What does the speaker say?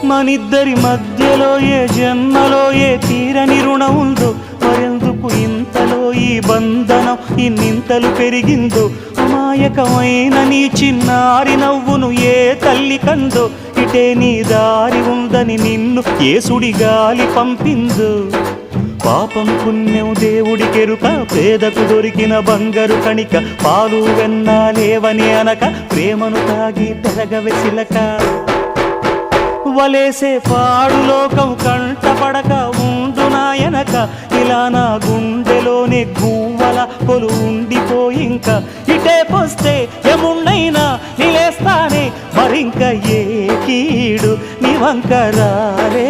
మనిద్దరి మధ్యలో ఏ జన్మలో ఏ తీరని రుణం ఉందో, మరెందుకు ఇంతలో ఈ బంధనం ఇన్నింతలు పెరిగిందో. అమాయకమైన నీ చిన్నారి నవ్వును ఏ తల్లి కందో, ఇటే నీ దారి ఉందని నిన్ను ఏ సుడిగాలి పంపిందో. పాపం పుణ్యం దేవుడికెరుక, పేదకు దొరికిన బంగారు కణిక, పాలు వెన్నాలేవని అనక ప్రేమను తాగి పెరగవెసిలక. వలేసే పాడు లోకం కంటపడక ఉండు నాయనక, ఇలా నా గుండెలోనే గువ్వల కొలు ఉండిపోయింక. ఇటే పోస్తే ఎమున్నైనా నిలేస్తానే, మరింక ఏ కీడు నీ వంక రాలే.